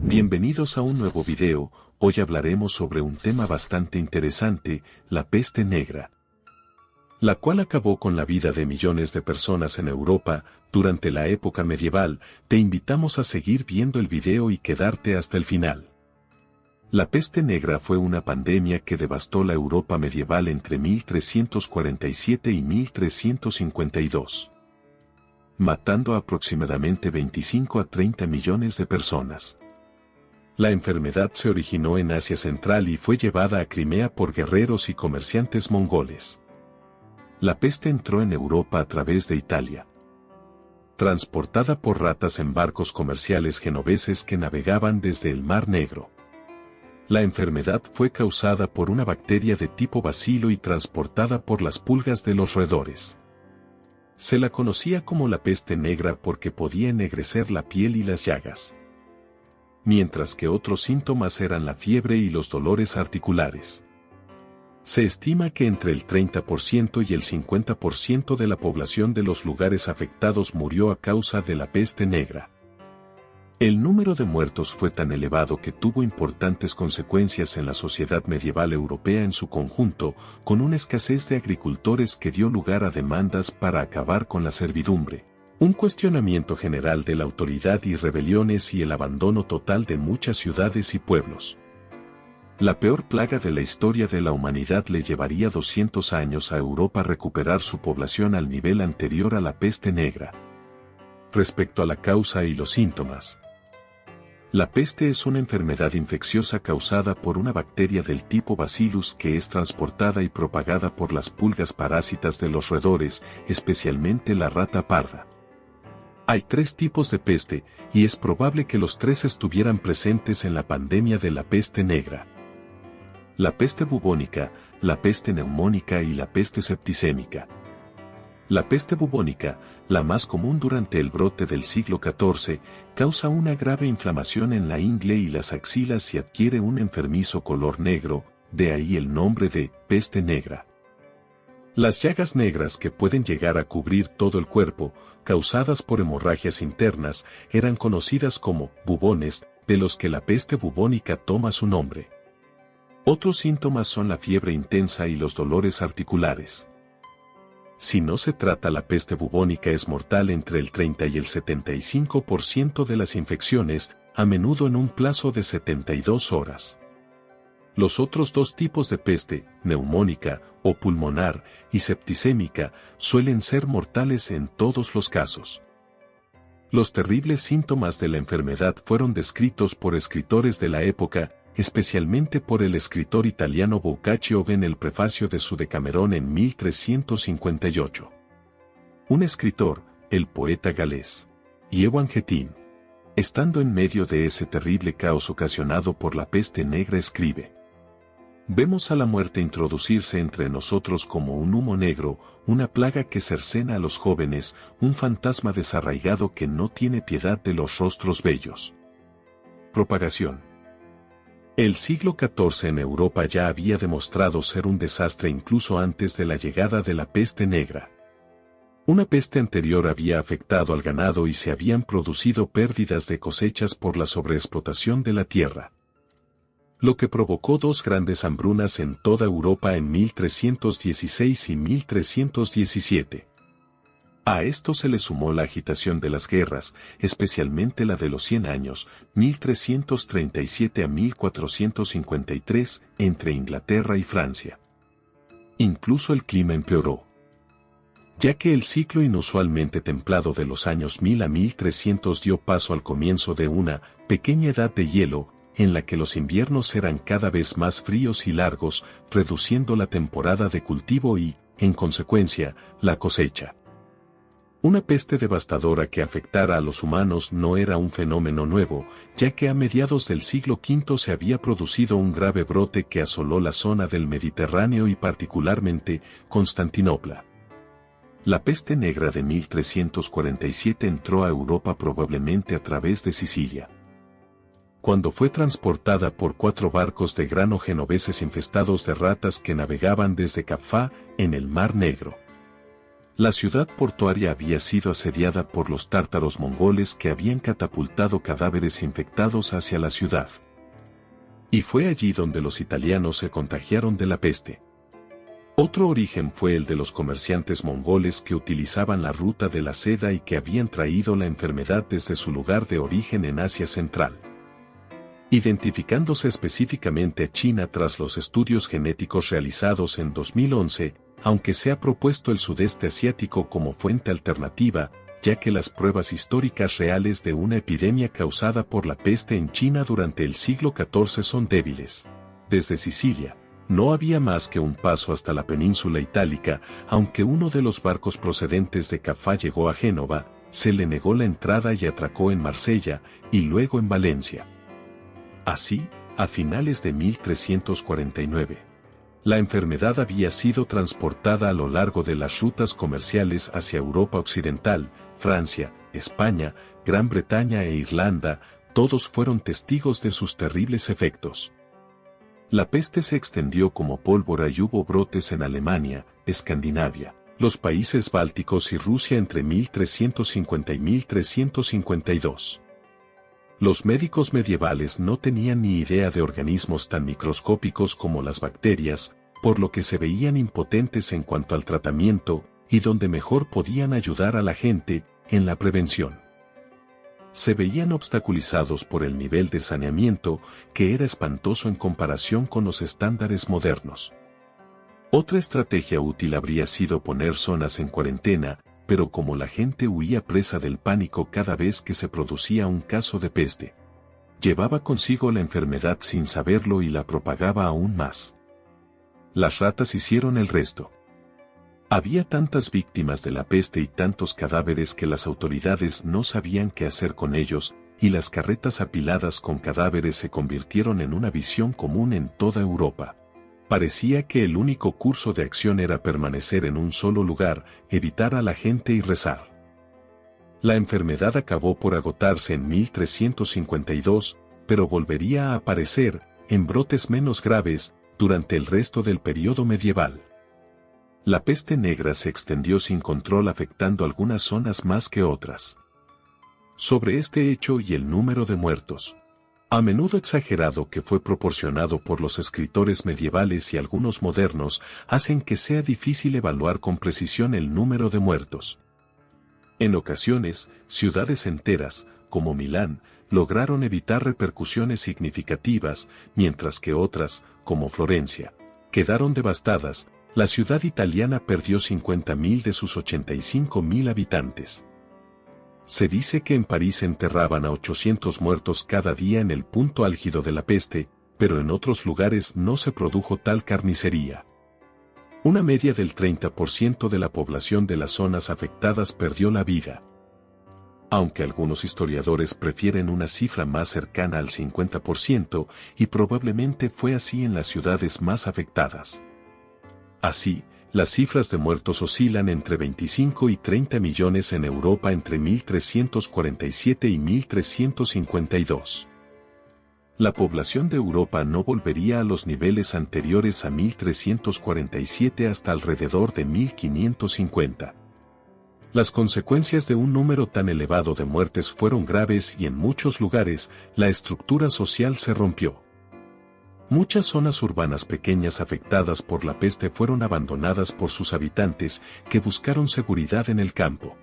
Bienvenidos a un nuevo video. Hoy hablaremos sobre un tema bastante interesante, la peste negra, la cual acabó con la vida de millones de personas en Europa durante la época medieval. Te invitamos a seguir viendo el video y quedarte hasta el final. La peste negra fue una pandemia que devastó la Europa medieval entre 1347 y 1352, matando a aproximadamente 25 a 30 millones de personas. La enfermedad se originó en Asia Central y fue llevada a Crimea por guerreros y comerciantes mongoles. La peste entró en Europa a través de Italia, transportada por ratas en barcos comerciales genoveses que navegaban desde el Mar Negro. La enfermedad fue causada por una bacteria de tipo bacilo y transportada por las pulgas de los roedores. Se la conocía como la peste negra porque podía ennegrecer la piel y las llagas, mientras que otros síntomas eran la fiebre y los dolores articulares. Se estima que entre el 30% y el 50% de la población de los lugares afectados murió a causa de la peste negra. El número de muertos fue tan elevado que tuvo importantes consecuencias en la sociedad medieval europea en su conjunto, con una escasez de agricultores que dio lugar a demandas para acabar con la servidumbre, un cuestionamiento general de la autoridad y rebeliones y el abandono total de muchas ciudades y pueblos. La peor plaga de la historia de la humanidad le llevaría 200 años a Europa recuperar su población al nivel anterior a la peste negra. Respecto a la causa y los síntomas, la peste es una enfermedad infecciosa causada por una bacteria del tipo Bacillus que es transportada y propagada por las pulgas parásitas de los roedores, especialmente la rata parda. Hay 3 tipos de peste, y es probable que los 3 estuvieran presentes en la pandemia de la peste negra: la peste bubónica, la peste neumónica y la peste septicémica. La peste bubónica, la más común durante el brote del siglo XIV, causa una grave inflamación en la ingle y las axilas y adquiere un enfermizo color negro, de ahí el nombre de peste negra. Las llagas negras que pueden llegar a cubrir todo el cuerpo, causadas por hemorragias internas, eran conocidas como bubones, de los que la peste bubónica toma su nombre. Otros síntomas son la fiebre intensa y los dolores articulares. Si no se trata, la peste bubónica es mortal entre el 30 y el 75% de las infecciones, a menudo en un plazo de 72 horas. Los otros 2 tipos de peste, neumónica o pulmonar y septicémica, suelen ser mortales en todos los casos. Los terribles síntomas de la enfermedad fueron descritos por escritores de la época, especialmente por el escritor italiano Boccaccio en el prefacio de su Decamerón en 1358. Un escritor, el poeta galés Ewan Getin, estando en medio de ese terrible caos ocasionado por la peste negra, escribe: «Vemos a la muerte introducirse entre nosotros como un humo negro, una plaga que cercena a los jóvenes, un fantasma desarraigado que no tiene piedad de los rostros bellos». Propagación. El siglo XIV en Europa ya había demostrado ser un desastre incluso antes de la llegada de la peste negra. Una peste anterior había afectado al ganado y se habían producido pérdidas de cosechas por la sobreexplotación de la tierra, lo que provocó 2 grandes hambrunas en toda Europa en 1316 y 1317. A esto se le sumó la agitación de las guerras, especialmente la de los 100 años, 1337 a 1453, entre Inglaterra y Francia. Incluso el clima empeoró, ya que el ciclo inusualmente templado de los años 1000 a 1300 dio paso al comienzo de una pequeña edad de hielo, en la que los inviernos eran cada vez más fríos y largos, reduciendo la temporada de cultivo y, en consecuencia, la cosecha. Una peste devastadora que afectara a los humanos no era un fenómeno nuevo, ya que a mediados del siglo V se había producido un grave brote que asoló la zona del Mediterráneo y particularmente Constantinopla. La peste negra de 1347 entró a Europa probablemente a través de Sicilia, cuando fue transportada por 4 barcos de grano genoveses infestados de ratas que navegaban desde Caffa, en el Mar Negro. La ciudad portuaria había sido asediada por los tártaros mongoles que habían catapultado cadáveres infectados hacia la ciudad. Y fue allí donde los italianos se contagiaron de la peste. Otro origen fue el de los comerciantes mongoles que utilizaban la ruta de la seda y que habían traído la enfermedad desde su lugar de origen en Asia Central. Identificándose específicamente a China tras los estudios genéticos realizados en 2011, aunque se ha propuesto el sudeste asiático como fuente alternativa, ya que las pruebas históricas reales de una epidemia causada por la peste en China durante el siglo XIV son débiles. Desde Sicilia, no había más que un paso hasta la península itálica, aunque uno de los barcos procedentes de Cafá llegó a Génova, se le negó la entrada y atracó en Marsella, y luego en Valencia. Así, a finales de 1349, la enfermedad había sido transportada a lo largo de las rutas comerciales hacia Europa Occidental, Francia, España, Gran Bretaña e Irlanda, todos fueron testigos de sus terribles efectos. La peste se extendió como pólvora y hubo brotes en Alemania, Escandinavia, los países bálticos y Rusia entre 1350 y 1352. Los médicos medievales no tenían ni idea de organismos tan microscópicos como las bacterias, por lo que se veían impotentes en cuanto al tratamiento, y donde mejor podían ayudar a la gente, en la prevención. Se veían obstaculizados por el nivel de saneamiento, que era espantoso en comparación con los estándares modernos. Otra estrategia útil habría sido poner zonas en cuarentena, pero como la gente huía presa del pánico cada vez que se producía un caso de peste, llevaba consigo la enfermedad sin saberlo y la propagaba aún más. Las ratas hicieron el resto. Había tantas víctimas de la peste y tantos cadáveres que las autoridades no sabían qué hacer con ellos, y las carretas apiladas con cadáveres se convirtieron en una visión común en toda Europa. Parecía que el único curso de acción era permanecer en un solo lugar, evitar a la gente y rezar. La enfermedad acabó por agotarse en 1352, pero volvería a aparecer, en brotes menos graves, durante el resto del periodo medieval. La peste negra se extendió sin control afectando algunas zonas más que otras. Sobre este hecho y el número de muertos, a menudo exagerado que fue proporcionado por los escritores medievales y algunos modernos, hacen que sea difícil evaluar con precisión el número de muertos. En ocasiones, ciudades enteras, como Milán, lograron evitar repercusiones significativas, mientras que otras, como Florencia, quedaron devastadas. La ciudad italiana perdió 50.000 de sus 85.000 habitantes. Se dice que en París enterraban a 800 muertos cada día en el punto álgido de la peste, pero en otros lugares no se produjo tal carnicería. Una media del 30% de la población de las zonas afectadas perdió la vida. Aunque algunos historiadores prefieren una cifra más cercana al 50%, y probablemente fue así en las ciudades más afectadas. Así, las cifras de muertos oscilan entre 25 y 30 millones en Europa entre 1347 y 1352. La población de Europa no volvería a los niveles anteriores a 1347 hasta alrededor de 1550. Las consecuencias de un número tan elevado de muertes fueron graves y en muchos lugares, la estructura social se rompió. Muchas zonas urbanas pequeñas afectadas por la peste fueron abandonadas por sus habitantes, que buscaron seguridad en el campo.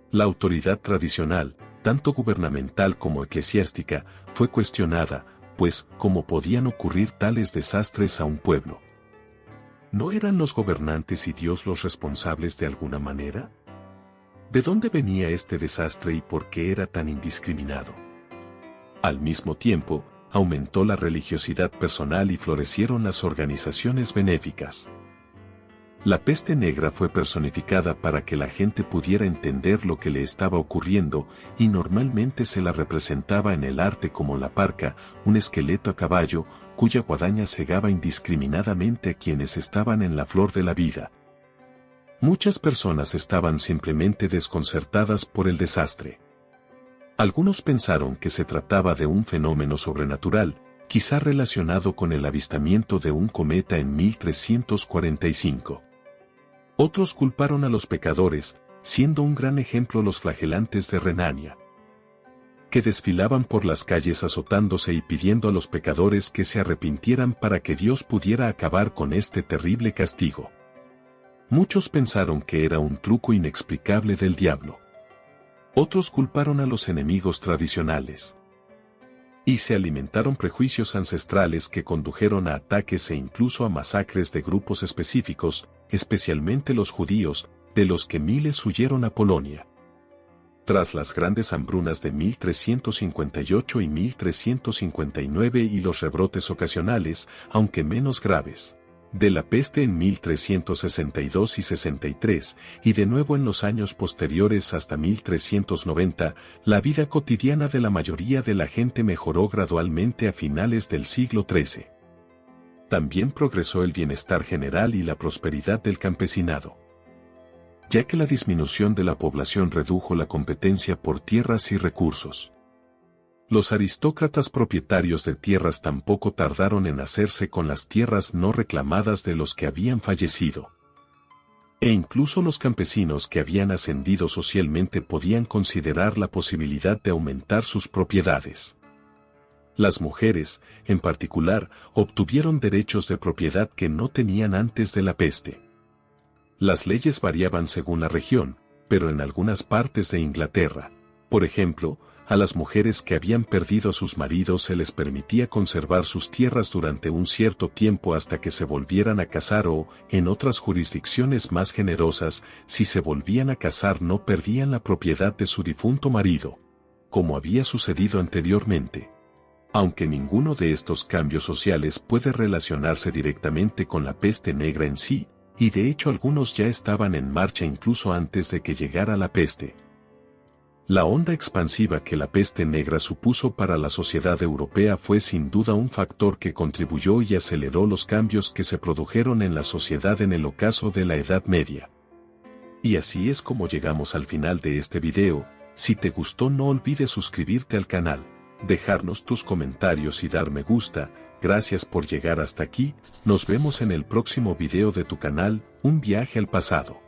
La autoridad tradicional, tanto gubernamental como eclesiástica, fue cuestionada, pues, ¿cómo podían ocurrir tales desastres a un pueblo? ¿No eran los gobernantes y Dios los responsables de alguna manera? ¿De dónde venía este desastre y por qué era tan indiscriminado? Al mismo tiempo, aumentó la religiosidad personal y florecieron las organizaciones benéficas. La peste negra fue personificada para que la gente pudiera entender lo que le estaba ocurriendo, y normalmente se la representaba en el arte como la parca, un esqueleto a caballo, cuya guadaña cegaba indiscriminadamente a quienes estaban en la flor de la vida. Muchas personas estaban simplemente desconcertadas por el desastre. Algunos pensaron que se trataba de un fenómeno sobrenatural, quizá relacionado con el avistamiento de un cometa en 1345. Otros culparon a los pecadores, siendo un gran ejemplo los flagelantes de Renania, que desfilaban por las calles azotándose y pidiendo a los pecadores que se arrepintieran para que Dios pudiera acabar con este terrible castigo. Muchos pensaron que era un truco inexplicable del diablo. Otros culparon a los enemigos tradicionales. Y se alimentaron prejuicios ancestrales que condujeron a ataques e incluso a masacres de grupos específicos, especialmente los judíos, de los que miles huyeron a Polonia. Tras las grandes hambrunas de 1358 y 1359 y los rebrotes ocasionales, aunque menos graves, de la peste en 1362 y 63, y de nuevo en los años posteriores hasta 1390, la vida cotidiana de la mayoría de la gente mejoró gradualmente a finales del siglo XIII. También progresó el bienestar general y la prosperidad del campesinado, ya que la disminución de la población redujo la competencia por tierras y recursos. Los aristócratas propietarios de tierras tampoco tardaron en hacerse con las tierras no reclamadas de los que habían fallecido. E incluso los campesinos que habían ascendido socialmente podían considerar la posibilidad de aumentar sus propiedades. Las mujeres, en particular, obtuvieron derechos de propiedad que no tenían antes de la peste. Las leyes variaban según la región, pero en algunas partes de Inglaterra, por ejemplo, a las mujeres que habían perdido a sus maridos se les permitía conservar sus tierras durante un cierto tiempo hasta que se volvieran a casar o, en otras jurisdicciones más generosas, si se volvían a casar no perdían la propiedad de su difunto marido, como había sucedido anteriormente. Aunque ninguno de estos cambios sociales puede relacionarse directamente con la peste negra en sí, y de hecho algunos ya estaban en marcha incluso antes de que llegara la peste. La onda expansiva que la peste negra supuso para la sociedad europea fue sin duda un factor que contribuyó y aceleró los cambios que se produjeron en la sociedad en el ocaso de la Edad Media. Y así es como llegamos al final de este video. Si te gustó no olvides suscribirte al canal, dejarnos tus comentarios y dar me gusta. Gracias por llegar hasta aquí, nos vemos en el próximo video de tu canal, Un viaje al pasado.